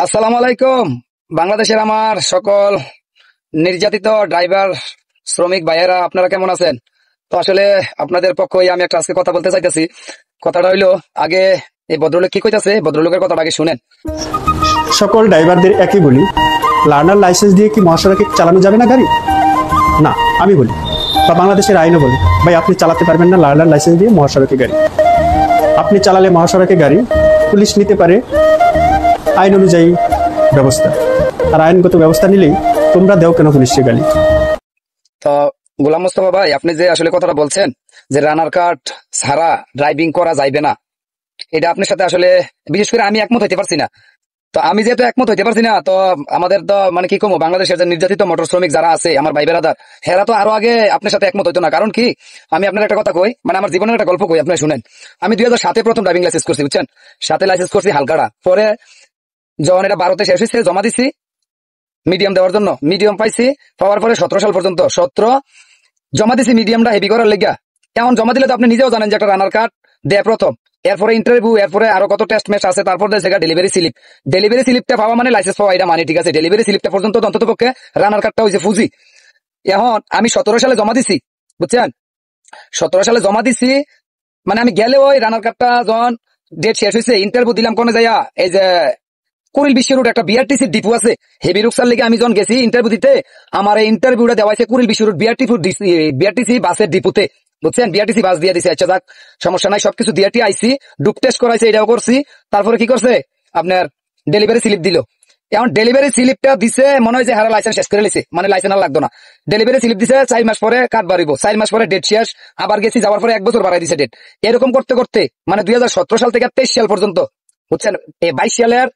আসসালামু আলাইকুম। বাংলাদেশের আমার সকল নির্যাতিত ড্রাইভার শ্রমিক ভাইয়েরা, আপনারা কেমন আছেন? তো আসলে আপনাদের পক্ষে আমি একটা আজকে কথা বলতে চাইতেছি। কথাটা হইলো, আগে এই ভদ্রলোক কি কইতাছে, ভদ্রলোকের কথাটা আগে শুনেন। সকল ড্রাইভারদের একই বলি, লার্নার লাইসেন্স দিয়ে কি মহাসড়কে চালানো যাবে না গাড়ি? না, আমি বলি বা বাংলাদেশের আইনও বলি, ভাই আপনি চালাতে পারবেন না লার্নার লাইসেন্স দিয়ে মহাসড়কে গাড়ি। আপনি চালালে মহাসড়কে গাড়ি পুলিশ নিতে পারে আইন অনুযায়ী ব্যবস্থা, আর আইনগত ব্যবস্থা নিলেই তোমরা দেও কেন পুলিশকে গালি? তো গোলাম মোস্তফা ভাই, আপনি যে আসলে কথাটা বলছেন যে রানার কার্ড ছাড়া ড্রাইভিং করা যাইবে না, এটা আপনার সাথে আসলে বিশেষ করে আমি একমত হইতে পারছি না। তো আমি যেহেতু একমত হইতে পারছি না, তো আমাদের তো মানে কি কমো, বাংলাদেশের যে নির্যাতিত মোটর শ্রমিক যারা আছে আমার ভাই বেড়াদার, হেরা তো আরো আগে আপনার সাথে একমত হইতো না। কারণ কি, আমি আপনার একটা কথা কই, মানে আমার জীবনের একটা গল্প কই, আপনি শুনেন। আমি 2007 প্রথম ড্রাইভিং লাইসেন্স করছি, বুঝছেন। 7 লাইসেন্স করছি হালকাড়া, পরে যখন এটা 12-তে শেষ হয়েছে জমা দিছি মিডিয়াম দেওয়ার জন্য, মিডিয়াম পাইছি। পাওয়ার পরে 17 সাল পর্যন্ত 17 জমা দিছি মিডিয়ামটা হেভি করার লেগা। এখন জমা দিলে তো আপনি নিজেও জানেন যে একটা রানার কার্ড দেয় প্রথম, এরপরে ইন্টারভিউ, এরপরে আরো কত টেস্ট ম্যাচ আছে, তারপর দেয় ডেলিভারি স্লিপ। ডেলিভারি স্লিপটা পাওয়া মানে লাইসেন্স পাওয়া, এটা মানে ঠিক আছে। ডেলিভারি স্লিপটা পর্যন্ত অন্তত পক্ষে রানার কার্ডটা হয়েছে ফুজি। এখন আমি 17 সালে জমা দিছি, বুঝছেন। 17 সালে জমা দিছি, মানে আমি গেলে ওই রানার কার্ডটা যখন ডেট শেষ হয়েছে, ইন্টারভিউ দিলাম কোনে যাইয়া, এই যে কুড়িল বিশ্ব রোড একটা বিআরটিসি ডিপো আছে, হেভি রুকসার লেগে আমি যখন গেছি ইন্টারভিউ দিতে, আমার এই ইন্টারভিউটা দেওয়া হয়েছে কুড়িল বিশ্ব রোড বিআরটিসি বাসের ডিপোতে, বুঝছেন। বিআরটিসি বাস দিয়ে দিছে, আচ্ছা যাক সমস্যা নাই, সবকিছু দিয়ে আইসি, ডুপ টেস্ট করাইছে, এটাও করছি। তারপরে কি করছে, আপনার ডেলিভারি স্লিপ দিল। এখন ডেলিভারি স্লিপটা দিছে মনে হয় যে হারা লাইসেন্স শেষ করে লিছে, মানে লাইসেন্স আর লাগতো না। ডেলিভারি স্লিপ দিছে 4 মাস পরে কার্ড বাড়িব, 4 মাস পরে ডেট শেষ, আবার গেছি, যাওয়ার পরে 1 বছর বাড়াই দিছে ডেট। এরকম করতে করতে মানে 2017 সাল থেকে 23 সাল পর্যন্ত, বুঝছেন, এই 22 সালের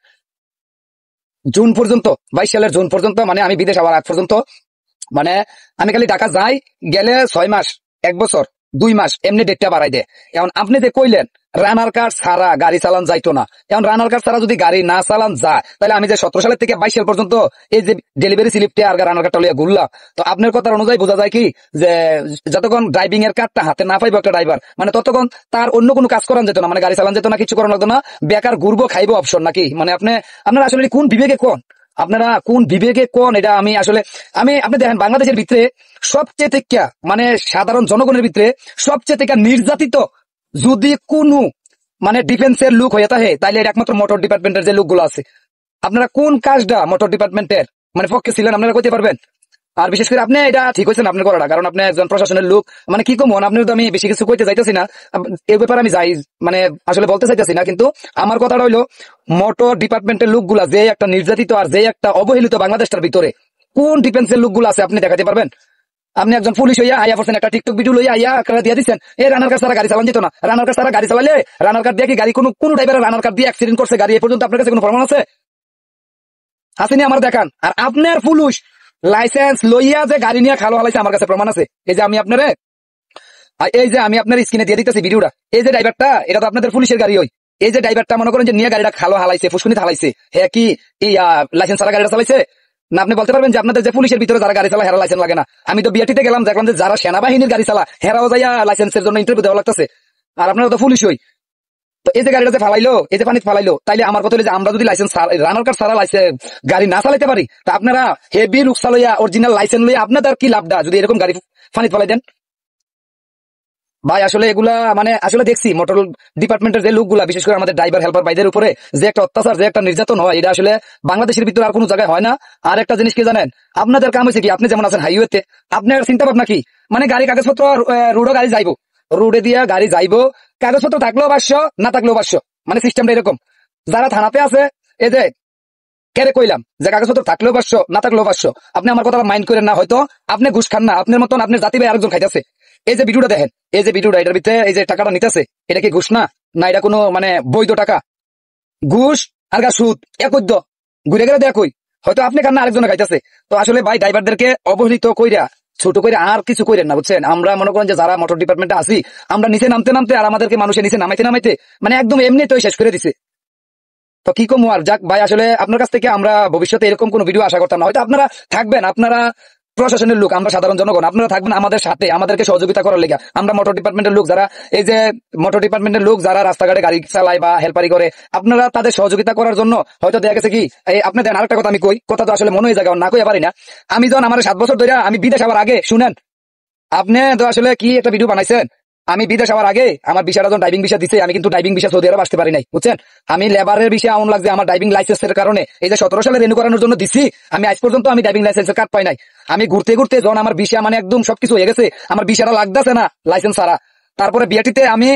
জুন পর্যন্ত, 22 সালের জুন পর্যন্ত, মানে আমি বিদেশ আবার আগ পর্যন্ত, মানে আমি খালি ঢাকা যাই, গেলে 6 মাস, 1 বছর, 2 মাস এমনি ডেটটা বাড়াই দেয়। এখন আপনি যে কইলেন রানার কার্ড ছাড়া গাড়ি চালান যাইতো না, এখন রানার কার্ড ছাড়া যদি গাড়ি না চালান যায়, তাহলে আমি যে 17 সালের থেকে 22 সাল পর্যন্ত এই যে ডেলিভারি স্লিপটা আর রানার কার্ডটা লইয়া ঘুরলাম, তো আপনার কথা অনুযায়ী বোঝা যায় কি যে যতক্ষণ ড্রাইভিং এর কার্ডটা হাতে না পাইবো একটা ড্রাইভার, মানে ততক্ষণ তার অন্য কোনো কাজ করান যেত না, মানে গাড়ি চালান যেত না, কিছু করানো লাগতো না, বেকার ঘুরবো খাইবো অপশন নাকি? মানে আপনারা আসলে কোন বিবেকে কোন, আপনারা কোন বিবেকে কোন, এটা আমি আসলে আপনি দেখেন বাংলাদেশের ভিতরে সবচেয়ে থেকে মানে সাধারণ জনগণের ভিতরে সবচেয়ে থেকে নির্যাতিত যদি কোনো মানে ডিফেন্সের লোক হয়ে থাকে, তাইলে এটা একমাত্র মোটর ডিপার্টমেন্টের যে লোকগুলো আছে। আপনারা কোন কাজটা মোটর ডিপার্টমেন্টের মানে পক্ষে ছিলেন, আপনারা কইতে পারবেন? আর বিশেষ করে আপনি এটা ঠিক হয়েছেন আপনার করাটা, কারণ আপনি একজন প্রশাসনের লোক, মানে কি কমন আপনার তো আমি বেশি কিছু কইতে চাইতেছি না, এই ব্যাপারে আমি যাই মানে আসলে বলতে চাইতেছি না। কিন্তু আমার কথাটা হইলো, মোটর ডিপার্টমেন্টের লোকগুলা যে একটা নির্যাতিত আর যে একটা অবহেলিত বাংলাদেশটার ভিতরে, কোন ডিফেন্সের লোকগুলো আছে আপনি দেখাতে পারবেন? আপনি একজন পুলিশ হইয়া আইয়া পড়ছেন, একটা টিকটক ভিডিও লইয়া আইয়া একটা দিয়ে দিচ্ছেন, এই রানার কার্ড ছাড়া গাড়ি চালান যেত না। রানার কার্ড ছাড়া গাড়ি চালালে, রানার কার্ড দিয়ে কি গাড়ি কোন ড্রাইভার রানার কার্ড দিয়ে অ্যাক্সিডেন্ট করছে গাড়ি, এ পর্যন্ত আপনার কাছে কোনো প্রমাণ আছে? আসেনি আমার দেখান। আর আপনার পুলিশ লাইসেন্স লইয়া যে গাড়ি নিয়ে খালো হালাইছে, আমার কাছে প্রমাণ আছে। এই যে আমি আপনার স্ক্রিনে দিয়ে দিতেছি ভিডিওটা, এই যে ড্রাইভারটা, এটা তো আপনাদের পুলিশের গাড়ি হই, এই যে ড্রাইভারটা মনে করেন যে নিয়ে গাড়িটা খালো হালাইছে, ফুসকুনিতে হালাইছে, হ্যাঁ কি এই লাইসেন্স ছাড়া গাড়িটা চালাইছে না? আপনি বলতে পারবেন যে আপনাদের যে পুলিশের ভিতরে যারা গাড়ি চালা হেরা লাইসেন্স লাগে না? আমি তো বিআরটিতে গেলাম, দেখলাম যে যারা সেনাবাহিনীর গাড়ি চালা হেরাও যাইয়া লাইসেন্সের জন্য ইন্টারভিউ দেওয়া লাগতেছে, আর আপনারা তো পুলিশ হই। তো এই যে গাড়িটা যে ফালাইলো, এই যে পানিতে ফালাইলো, তাইলে আমার কথা হলো যে আমরা যদি লাইসেন্স রানার কার্ড ছাড়া লাইসেন্স গাড়ি না চালাইতে পারি, তা আপনারা হেভি রুকসা লইয়া অরিজিনাল লাইসেন্স লইয়া আপনাদের কি লাভটা যদি এরকম গাড়ি পানিতে ফালাই দেন? ভাই আসলে এগুলা মানে আসলে দেখছি মোটর ডিপার্টমেন্টের যে লোকগুলা, বিশেষ করে আমাদের ড্রাইভার হেল্পার ভাইদের উপরে যে একটা অত্যাচার, যে একটা নির্যাতন হয়, এটা আসলে বাংলাদেশের ভিতরে আর কোনো জায়গায় হয় না। আর একটা জিনিস কি জানেন, আপনাদের কাম হয়েছে কি, আপনি যেমন আছেন হাইওয়েতে, আপনার চিন্তা ভাবনা কি, মানে গাড়ি কাগজপত্র রোডও গাড়ি যাইবো, রোডে দিয়া গাড়ি যাইবো, কাগজপত্র থাকলেও 500 না থাকলেও 500, মানে সিস্টেমটা এরকম। যারা থানাতে আছে, এই যে কেরে কইলাম যে কাগজপত্র থাকলেও 500 না থাকলেও 500, আপনি আমার কথা মাইন্ড করেন না, হয়তো আপনি ঘুষ খান না, আপনার মতন আপনার জাতি ভাই আরেকজন খাইতেছে। এই যে ভিডিওটা দেখেন, এই যে ভিডিওটা, এটার ভিতরে এই যে টাকাটা নিতেছে, এটা কি ঘুষ না? না এটা কোনো মানে বৈধ টাকা? ঘুষ আর সুদ একই, ঘুরে গেলে দেখ, হয়তো আপনি খান না, আরেকজনে খাইতেছে। তো আসলে ভাই ড্রাইভারদেরকে অবহেলিত কইরা ছোট করে আর কিছু করেন না, বুঝছেন। আমরা মনে করেন যে যারা মোটর ডিপার্টমেন্টে আছি, আমরা নিচে নামতে নামতে আর আমাদেরকে মানুষের নিচে নামাইতে নামাইতে মানে একদম এমনি তো শেষ করে দিছে। তো কি কমু আর, যাক ভাই আসলে আপনার কাছ থেকে আমরা ভবিষ্যতে এরকম কোনো ভিডিও আশা করতাম না। হয়তো আপনারা থাকবেন, আপনারা প্রশাসনের লোক, আমরা সাধারণ জনগণ, আপনারা থাকবেন আমাদের সাথে, আমাদেরকে সহযোগিতা করার লেগে। আমরা মোটর ডিপার্টমেন্টের লোক যারা, এই যে মোটর ডিপার্টমেন্টের লোক যারা রাস্তাঘাটে গাড়ি চালায় বা হেল্পারি করে, আপনারা তাদের সহযোগিতা করার জন্য হয়তো দেখা গেছে কি, আপনি দেন আরেকটা কথা আমি কই, কথা তো আসলে মনে হয়ে যায় না কই পারি না। আমি যখন আমার 7 বছর ধরে আমি বিদেশ আবার আগে শুনেন, আপনি তো আসলে কি একটা ভিডিও বানাইছেন, আমি বিদেশ আবার আগে আমার ভিসাটা যখন ড্রাইভিং ভিসা দিছে, আমি কিন্তু ড্রাইভিং ভিসা সৌদি আরব আসতে পারি নাই, বুঝছেন। আমি লেবারের ভিসা এমন লাগছে আমার ড্রাইভিং লাইসেন্সের কারণে, এই যে 17 সালে রেনু করানোর জন্য দিছি, আমি আজ পর্যন্ত আমি ড্রাইভিং লাইসেন্সের কার্ড পাই নাই। আমি ঘুরতে ঘুরতে যখন আমার ভিসা মানে একদম সবকিছু হয়ে গেছে, আমার ভিসাটা লাগতেছে না লাইসেন্স ছাড়া, তারপরে বিআরটিতে আমি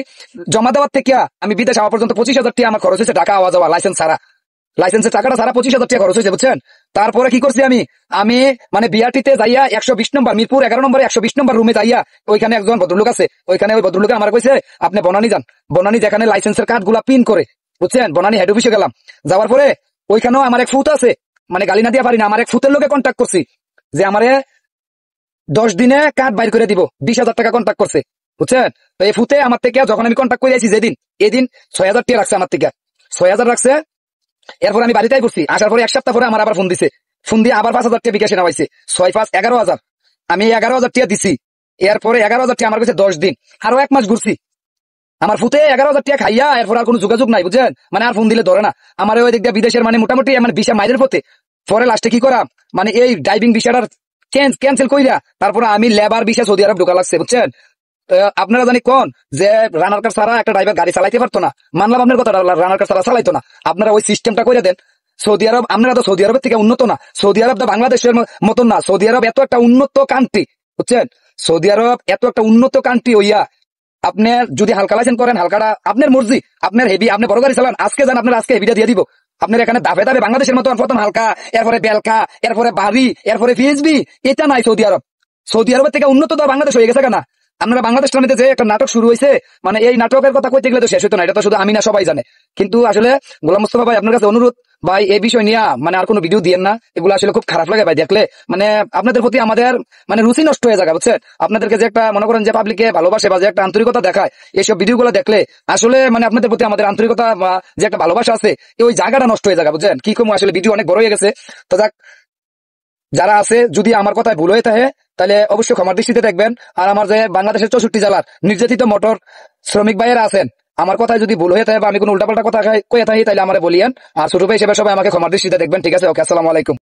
জমা দেওয়ার থেকে আমি বিদেশ যাওয়া পর্যন্ত 25,000 টাকা আমার খরচ হয়েছে, টাকা আওয়া যাওয়া লাইসেন্স ছাড়া, লাইসেন্সের টাকাটা ছাড়া 25,000 টাকা খরচ হয়েছে, বুঝছেন। তারপরে কি করছি আমি মানে বিআরটিতে যাইয়া 120 নম্বর মিরপুর 11 নম্বরে 120 নম্বর রুমে যাইয়া, ওইখানে একজন ভদ্রলোক আছে, ওইখানে ওই ভদ্রলোকে আমার কইছে আপনি বনানী যান, বনানী যেখানে লাইসেন্সের কার্ড গুলা পিন করে, বুঝছেন, বনানী হেড অফিসে গেলাম। যাওয়ার পরে ওইখানেও আমার এক ফুত আছে, মানে গালি না দিয়া পারি না, আমার এক ফুতের লোকে কন্ট্যাক্ট করছি যে আমারে 10 দিনে কার্ড বাইর করে দিব, 20,000 টাকা কন্ট্যাক্ট করছে, বুঝছেন। তো এই ফুতে আমার থেকে যখন আমি কন্ট্যাক্ট করে আইছি যেদিন, এদিন 6,000 টাকা রাখছে আমার থেকে, 6,000 রাখছে। এরপর আমি বাড়িতেই করছি, আসার পরে 1 সপ্তাহ পরে আমার আবার ফোন দিছে, ফোন দিয়ে আবার 5,000 টাকা বিকাশে নেওয়াইছে, 6-5 11,000, আমি 11,000 টাকা দিছি। এরপরে 11,000 টাকা আমার কাছে 10 দিন, আরো 1 মাস ঘুরছি, আমার ফুতে 11,000 টাকা খাইয়া এরপর আর কোনো যোগাযোগ নাই, বুঝছেন। মানে আর ফোন দিলে ধরে না, আমার ওই দিক দিয়ে বিদেশের মানে মোটামুটি মানে ভিসা মাইলের পথে। পরে লাস্টে কি করা, মানে এই ড্রাইভিং ভিসাটার ক্যান্সেল কইরা তারপরে আমি লেবার ভিসা সৌদি আরব ঢোকা লাগছে, বুঝছেন। আপনারা জানি কোন যে রানার কার ছাড়া একটা ড্রাইভার গাড়ি চালাইতে পারতো না, মানলাম আপনার কথা, রানার কার ছাড়া চালাইতো না, আপনারা ওই সিস্টেমটা করে দেন। সৌদি আরব, আপনারা তো সৌদি আরবের থেকে উন্নত না, সৌদি আরব তো বাংলাদেশের মতন না, সৌদি আরব এত একটা উন্নত কান্ট্রি, বুঝছেন। সৌদি আরব এত একটা উন্নত কান্ট্রি হইয়া আপনি যদি হালকা লাইসেন্স করেন, হালকাটা আপনার মর্জি, আপনার হেভি, আপনি বড় গাড়ি চালান, আজকে যান আপনার আজকে হেভিটা দিয়ে দিব। আপনার এখানে দাফে দাফে বাংলাদেশের মতো প্রথম হালকা, এরপরে বেলকা, এরপরে বাড়ি, এরপরে পিএইচবি, এটা নাই সৌদি আরব। সৌদি আরবের থেকে উন্নত তো বাংলাদেশ হয়ে গেছে কেনা। আপনারা বাংলাদেশ টানিতে যে একটা নাটক শুরু হয়েছে, মানে এই নাটকের কথা কইতে গেলে তো শেষ হতো না, এটা তো শুধু আমি না সবাই জানে। কিন্তু আসলে গোলাম মোস্তফা ভাই, আপনার কাছে অনুরোধ ভাই, এই বিষয় নিয়ে মানে আর কোনো ভিডিও দিয়েন না, এগুলো আসলে খুব খারাপ লাগে ভাই দেখলে, মানে আপনাদের প্রতি আমাদের মানে রুচি নষ্ট হয়ে যায়, বুঝছেন। আপনাদেরকে যে একটা মনে করেন যে পাবলিকে ভালোবাসে বা যে একটা আন্তরিকতা দেখায়, এইসব ভিডিওগুলো দেখলে আসলে মানে আপনাদের প্রতি আমাদের আন্তরিকতা বা যে একটা ভালোবাসা আছে, ওই জায়গাটা নষ্ট হয়ে যায়, বুঝছেন। কি কম আসলে ভিডিও অনেক বড় হয়ে গেছে। তো যাক, যারা আছে যদি আমার কথায় ভুল হয়ে থাকে তাহলে অবশ্যই ক্ষমার দৃষ্টিতে দেখবেন। আর আমার যে বাংলাদেশের 64 জেলার নির্যাতিত মোটর শ্রমিক ভাইয়েরা আছেন, আমার কথায় যদি ভুল হয়ে থাকে বা আমি কোনো উল্টাপাল্টা কথা কয়ে থাকি তাহলে আমারে বলিয়েন। আর ছোট ভাই হিসেবে সবাই আমাকে ক্ষমার দৃষ্টিতে দেখবেন, ঠিক আছে। ওকে, আসসালামু আলাইকুম।